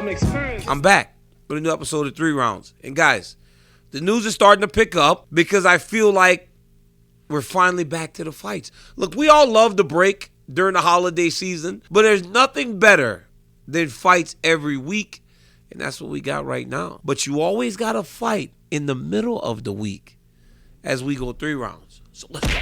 I'm back with a new episode of 3 Rounds. And guys, the news is starting to pick up because I feel like we're finally back to the fights. Look, we all love the break during the holiday season, but there's nothing better than fights every week, and that's what we got right now. But you always got to fight in the middle of the week as we go 3 rounds. So let's go.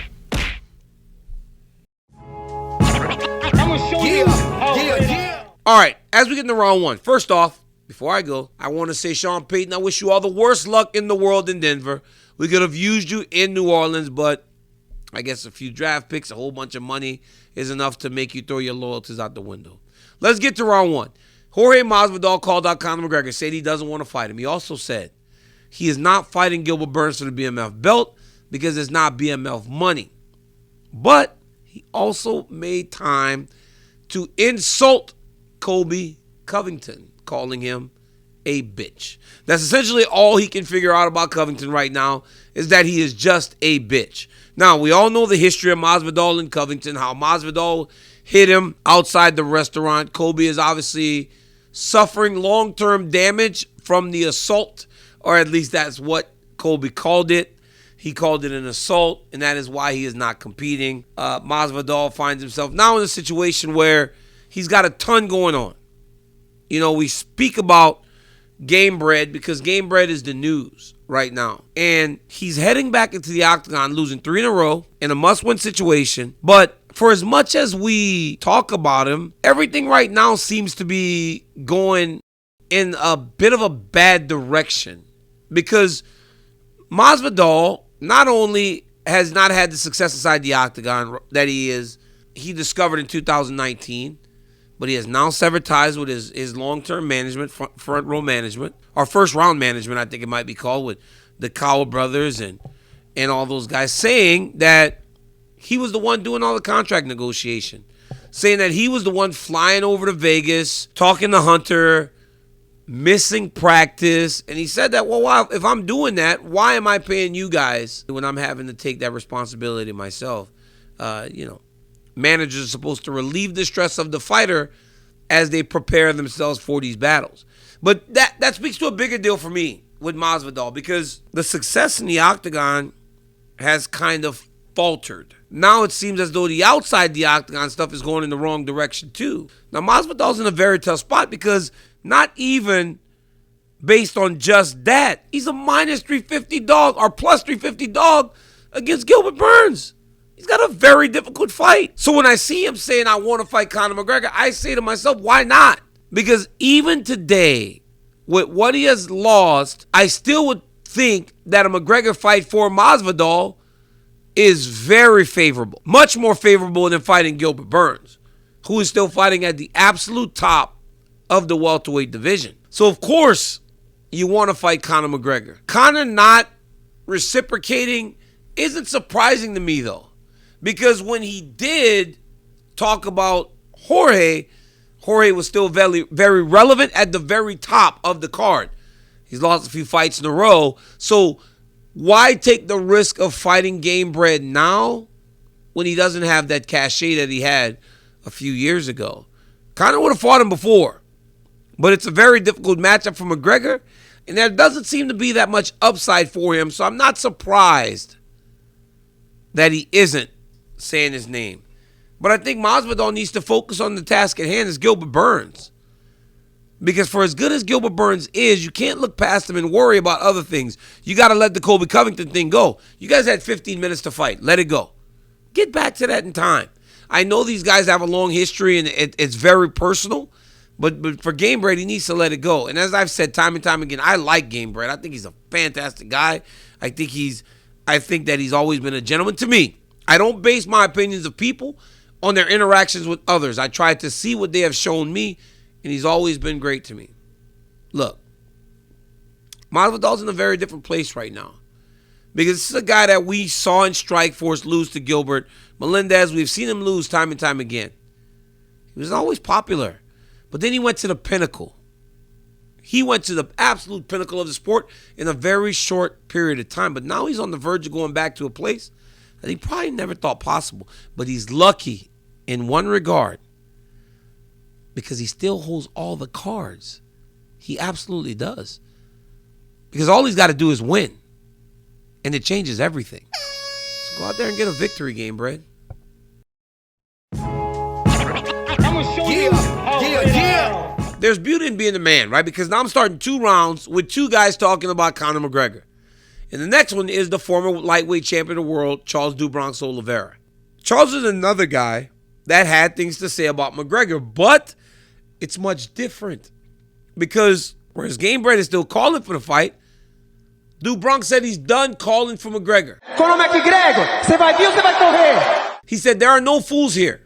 All right, as we get into round 1, first off, before I go, I want to say, Sean Payton, I wish you all the worst luck in the world in Denver. We could have used you in New Orleans, but I guess a few draft picks, a whole bunch of money is enough to make you throw your loyalties out the window. Let's get to round 1. Jorge Masvidal called out Conor McGregor, said he doesn't want to fight him. He also said he is not fighting Gilbert Burns for the BMF belt because it's not BMF money. But he also made time to insult Colby Covington, calling him a bitch. That's essentially all he can figure out about Covington right now, is that he is just a bitch. Now, we all know the history of Masvidal and Covington, how Masvidal hit him outside the restaurant. Colby is obviously suffering long-term damage from the assault, or at least that's what Colby called it. He called it an assault, and that is why he is not competing. Masvidal finds himself now in a situation where he's got a ton going on. You know, we speak about Game Bread because Game Bread is the news right now. And he's heading back into the octagon, losing 3 in a row in a must-win situation. But for as much as we talk about him, everything right now seems to be going in a bit of a bad direction. Because Masvidal not only has not had the success inside the octagon that he discovered in 2019, but he has now severed ties with his long-term management, front row management, or first-round management, I think it might be called, with the Cowell brothers and all those guys, saying that he was the one doing all the contract negotiation, saying that he was the one flying over to Vegas, talking to Hunter, missing practice. And he said that, well, if I'm doing that, why am I paying you guys when I'm having to take that responsibility myself? Managers are supposed to relieve the stress of the fighter as they prepare themselves for these battles. But that speaks to a bigger deal for me with Masvidal, because the success in the octagon has kind of faltered. Now it seems as though the outside the octagon stuff is going in the wrong direction too. Now Masvidal's in a very tough spot because not even based on just that, he's a minus 350 dog or plus 350 dog against Gilbert Burns. He's got a very difficult fight. So when I see him saying, I want to fight Conor McGregor, I say to myself, why not? Because even today, with what he has lost, I still would think that a McGregor fight for Masvidal is very favorable. Much more favorable than fighting Gilbert Burns, who is still fighting at the absolute top of the welterweight division. So, of course, you want to fight Conor McGregor. Conor not reciprocating isn't surprising to me, though. Because when he did talk about Jorge was still very, very relevant at the very top of the card. He's lost a few fights in a row. So why take the risk of fighting Game Bread now when he doesn't have that cachet that he had a few years ago? Conor would have fought him before. But it's a very difficult matchup for McGregor. And there doesn't seem to be that much upside for him. So I'm not surprised that he isn't saying his name. But I think Masvidal needs to focus on the task at hand, is Gilbert Burns. Because for as good as Gilbert Burns is, you can't look past him and worry about other things. You got to let the Colby Covington thing go. You guys had 15 minutes to fight. Let it go. Get back to that in time. I know these guys have a long history and it's very personal, but for Game Bread, he needs to let it go. And as I've said time and time again, I like Game Bread. I think he's a fantastic guy. I think that he's always been a gentleman to me. I don't base my opinions of people on their interactions with others. I try to see what they have shown me, and he's always been great to me. Look, Masvidal's in a very different place right now, because this is a guy that we saw in Strikeforce lose to Gilbert Melendez. We've seen him lose time and time again. He was always popular, but then he went to the pinnacle. He went to the absolute pinnacle of the sport in a very short period of time, but now he's on the verge of going back to a place that he probably never thought possible. But he's lucky in one regard, because he still holds all the cards He absolutely does. Because all he's got to do is win. And it changes everything. So go out there and get a victory game, Brad. There's beauty in being a man, right? Because now I'm starting 2 rounds with 2 guys talking about Conor McGregor. And the next one is the former lightweight champion of the world, Charles "Do Bronx" Oliveira. Charles is another guy that had things to say about McGregor, but it's much different. Because whereas Game Bread is still calling for the fight, Do Bronx said he's done calling for McGregor. Conor McGregor, você vai vir ou você vai correr? He said there are no fools here.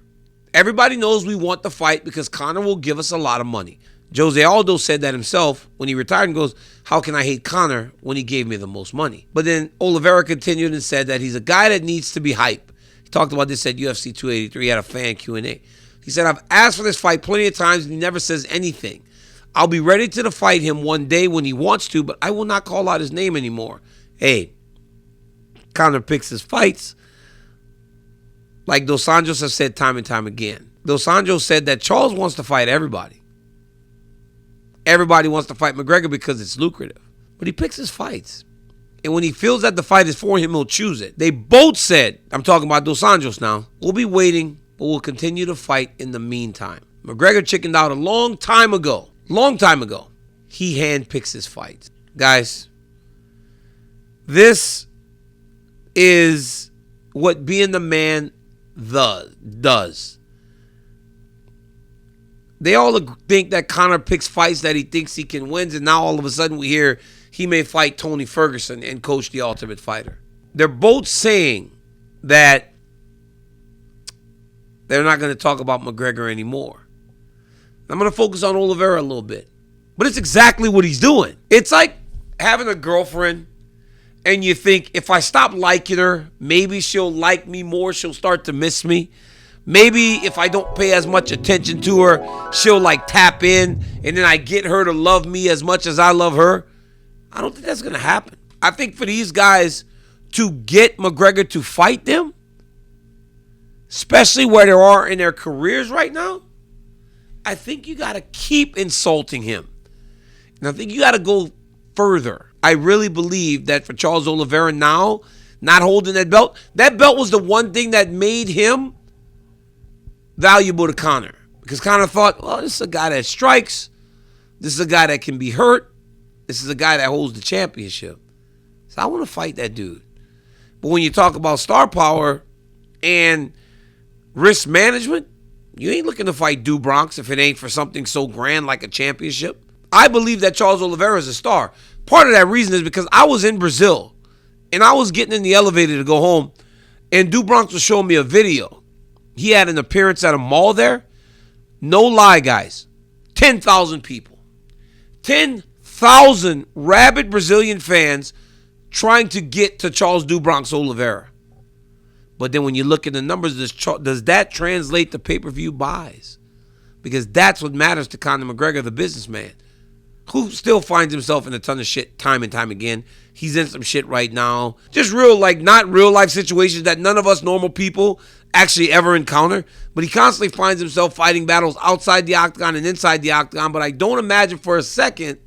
Everybody knows we want the fight because Conor will give us a lot of money. Jose Aldo said that himself when he retired and goes, how can I hate Conor when he gave me the most money? But then Oliveira continued and said that he's a guy that needs to be hype. He talked about this at UFC 283. He had a fan Q&A. He said, I've asked for this fight plenty of times and he never says anything. I'll be ready to fight him one day when he wants to, but I will not call out his name anymore. Hey, Conor picks his fights. Like Dos Anjos have said time and time again. Dos Anjos said that Charles wants to fight everybody. Everybody wants to fight McGregor because it's lucrative. But he picks his fights. And when he feels that the fight is for him, he'll choose it. They both said, I'm talking about Dos Anjos now, we'll be waiting, but we'll continue to fight in the meantime. McGregor chickened out a long time ago. Long time ago. He handpicks his fights. Guys, this is what being the man does. They all think that Conor picks fights that he thinks he can win, and now all of a sudden we hear he may fight Tony Ferguson and coach the Ultimate Fighter. They're both saying that they're not going to talk about McGregor anymore. I'm going to focus on Oliveira a little bit. But it's exactly what he's doing. It's like having a girlfriend and you think, if I stop liking her, maybe she'll like me more. She'll start to miss me. Maybe if I don't pay as much attention to her, she'll like tap in and then I get her to love me as much as I love her. I don't think that's going to happen. I think for these guys to get McGregor to fight them, especially where they are in their careers right now, I think you got to keep insulting him. And I think you got to go further. I really believe that for Charles Oliveira now, not holding that belt was the one thing that made him valuable to Conor. Because Conor thought, well, this is a guy that strikes. This is a guy that can be hurt. This is a guy that holds the championship. So I want to fight that dude. But when you talk about star power and risk management, you ain't looking to fight Do Bronx if it ain't for something so grand like a championship. I believe that Charles Oliveira is a star. Part of that reason is because I was in Brazil and I was getting in the elevator to go home and Do Bronx was showing me a video. He had an appearance at a mall there. No lie, guys. 10,000 people. 10,000 rabid Brazilian fans trying to get to Charles Do Bronx Oliveira. But then when you look at the numbers, does that translate to pay-per-view buys? Because that's what matters to Conor McGregor, the businessman, who still finds himself in a ton of shit time and time again. He's in some shit right now. Just real, like, not real life situations that none of us normal people actually ever encounter. But he constantly finds himself fighting battles outside the octagon and inside the octagon. But I don't imagine for a second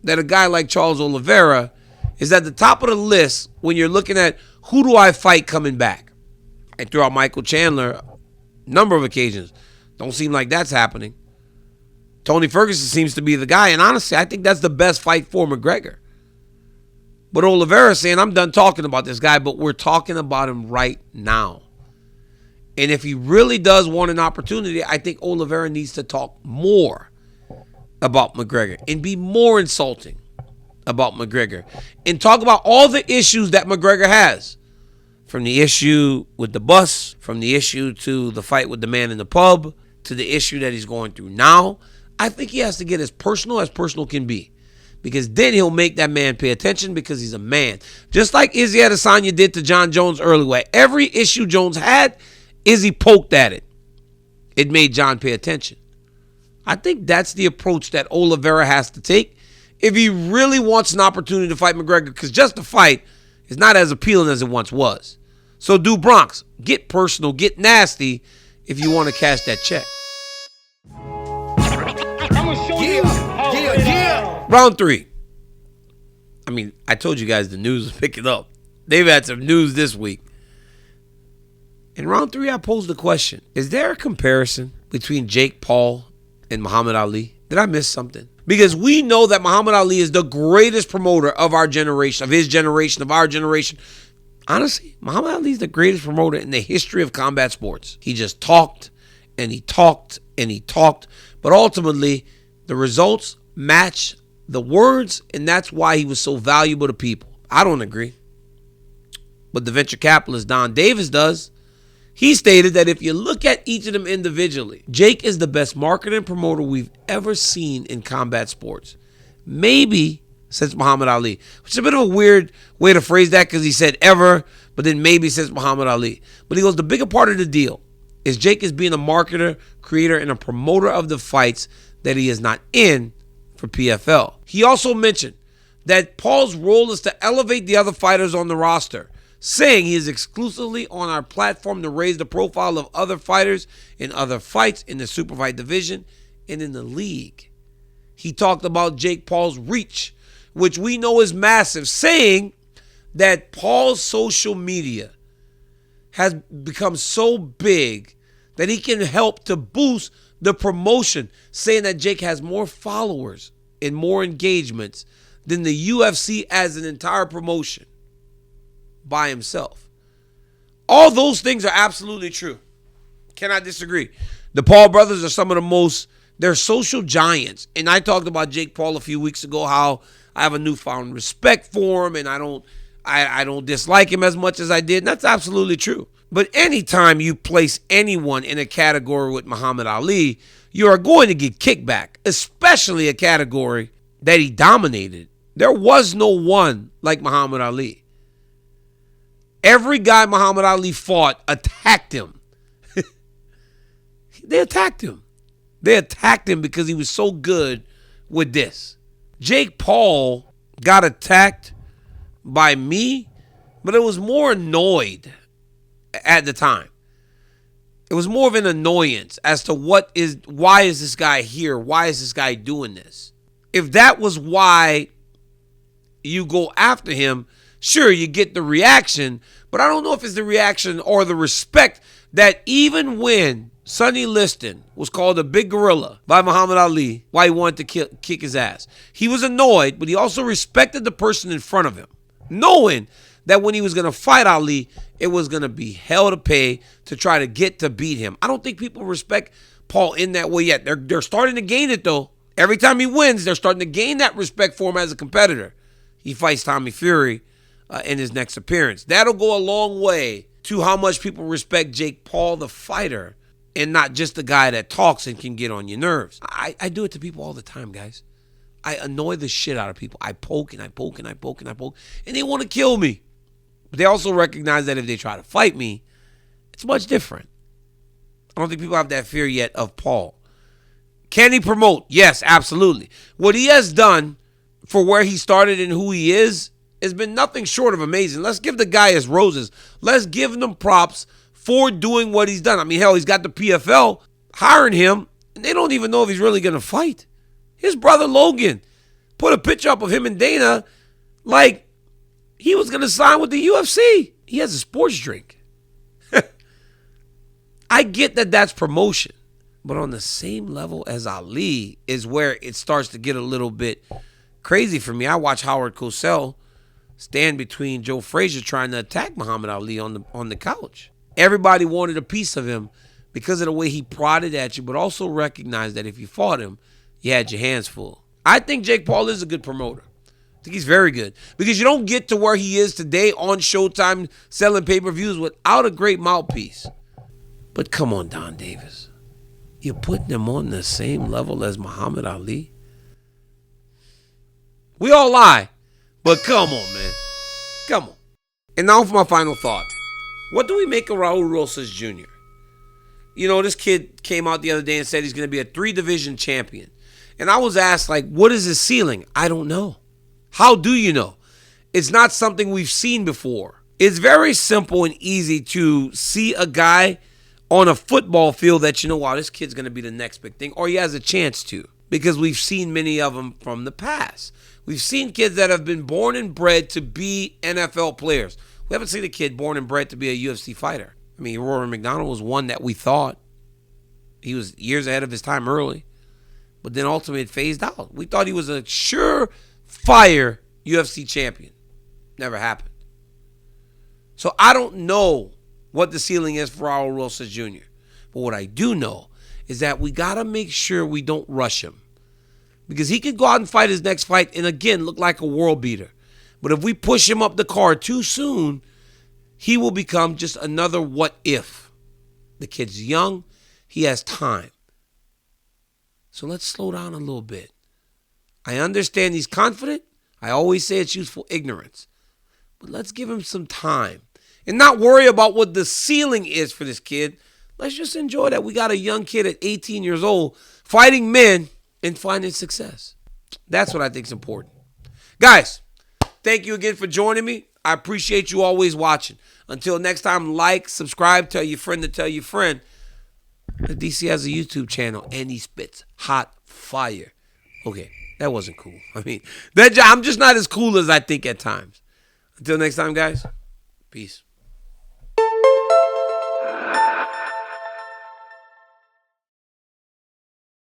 that a guy like Charles Oliveira is at the top of the list when you're looking at who do I fight coming back. I threw out Michael Chandler a number of occasions. Don't seem like that's happening. Tony Ferguson seems to be the guy. And honestly, I think that's the best fight for McGregor. But Oliveira saying, I'm done talking about this guy, but we're talking about him right now. And if he really does want an opportunity, I think Oliveira needs to talk more about McGregor and be more insulting about McGregor and talk about all the issues that McGregor has. From the issue with the bus, from the issue to the fight with the man in the pub, to the issue that he's going through now. I think he has to get as personal can be. Because then he'll make that man pay attention because he's a man. Just like Izzy Adesanya did to John Jones earlier. Every issue Jones had, Izzy poked at it. It made John pay attention. I think that's the approach that Oliveira has to take if he really wants an opportunity to fight McGregor. Because just the fight is not as appealing as it once was. So Do Bronx, get personal, get nasty if you want to cash that check. I'm gonna show you how Round 3. I mean, I told you guys the news was picking up. They've had some news this week. In round 3, I posed the question. Is there a comparison between Jake Paul and Muhammad Ali? Did I miss something? Because we know that Muhammad Ali is the greatest promoter of our generation, of his generation, of our generation. Honestly, Muhammad Ali is the greatest promoter in the history of combat sports. He just talked and he talked and he talked. But ultimately, the results match the words, and that's why he was so valuable to people. I don't agree. But the venture capitalist Donn Davis does. He stated that if you look at each of them individually, Jake is the best marketer and promoter we've ever seen in combat sports. Maybe since Muhammad Ali. Which is a bit of a weird way to phrase that because he said ever, but then maybe since Muhammad Ali. But he goes, the bigger part of the deal is Jake is being a marketer, creator, and a promoter of the fights that he is not in for PFL. He also mentioned that Paul's role is to elevate the other fighters on the roster, saying he is exclusively on our platform to raise the profile of other fighters in other fights in the super fight division and in the league. He talked about Jake Paul's reach, which we know is massive, saying that Paul's social media has become so big that he can help to boost the promotion, saying that Jake has more followers and more engagements than the UFC as an entire promotion by himself. All those things are absolutely true. Cannot disagree. The Paul brothers are some of the most, they're social giants. And I talked about Jake Paul a few weeks ago, how I have a newfound respect for him and I don't dislike him as much as I did. And that's absolutely true. But anytime you place anyone in a category with Muhammad Ali, you are going to get kickback, especially a category that he dominated. There was no one like Muhammad Ali. Every guy Muhammad Ali fought attacked him. They attacked him. They attacked him because he was so good with this. Jake Paul got attacked by me, but it was more annoyed at the time. It was more of an annoyance as to why is this guy here? Why is this guy doing this? If that was why you go after him, sure, you get the reaction, but I don't know if it's the reaction or the respect that even when Sonny Liston was called a big gorilla by Muhammad Ali, why he wanted to kick his ass, he was annoyed, but he also respected the person in front of him, knowing that when he was going to fight Ali, it was going to be hell to pay to try to get to beat him. I don't think people respect Paul in that way yet. They're starting to gain it, though. Every time he wins, they're starting to gain that respect for him as a competitor. He fights Tommy Fury in his next appearance. That'll go a long way to how much people respect Jake Paul, the fighter, and not just the guy that talks and can get on your nerves. I do it to people all the time, guys. I annoy the shit out of people. I poke and I poke and I poke and I poke, and they want to kill me. But they also recognize that if they try to fight me, it's much different. I don't think people have that fear yet of Paul. Can he promote? Yes, absolutely. What he has done for where he started and who he is has been nothing short of amazing. Let's give the guy his roses. Let's give him props for doing what he's done. I mean, hell, he's got the PFL hiring him, and they don't even know if he's really going to fight. His brother Logan put a picture up of him and Dana like he was going to sign with the UFC. He has a sports drink. I get that that's promotion, but on the same level as Ali is where it starts to get a little bit crazy for me. I watch Howard Cosell stand between Joe Frazier trying to attack Muhammad Ali on the couch. Everybody wanted a piece of him because of the way he prodded at you, but also recognized that if you fought him, you had your hands full. I think Jake Paul is a good promoter. I think he's very good because you don't get to where he is today on Showtime selling pay-per-views without a great mouthpiece. But come on, Donn Davis. You're putting him on the same level as Muhammad Ali? We all lie, but come on, man. Come on. And now for my final thought. What do we make of Raul Rosas Jr.? You know, this kid came out the other day and said he's going to be a 3-division champion. And I was asked, like, what is his ceiling? I don't know. How do you know? It's not something we've seen before. It's very simple and easy to see a guy on a football field that, you know, wow, this kid's going to be the next big thing, or he has a chance to. because we've seen many of them from the past. We've seen kids that have been born and bred to be NFL players. We haven't seen a kid born and bred to be a UFC fighter. I mean, Rory McDonald was one that we thought. He was years ahead of his time early, but then ultimately it phased out. We thought he was a surefire UFC champion. Never happened. So I don't know what the ceiling is for Raul Rosas Jr. But what I do know is that we got to make sure we don't rush him. Because he could go out and fight his next fight and, again, look like a world beater. But if we push him up the card too soon, he will become just another what if. The kid's young. He has time. So let's slow down a little bit. I understand he's confident. I always say it's useful ignorance. But let's give him some time. And not worry about what the ceiling is for this kid. Let's just enjoy that we got a young kid at 18 years old fighting men and finding success. That's what I think is important. Guys, thank you again for joining me. I appreciate you always watching. Until next time, like, subscribe, tell your friend to tell your friend. DC has a YouTube channel, and he spits hot fire. Okay, that wasn't cool. I mean, I'm just not as cool as I think at times. Until next time, guys, peace.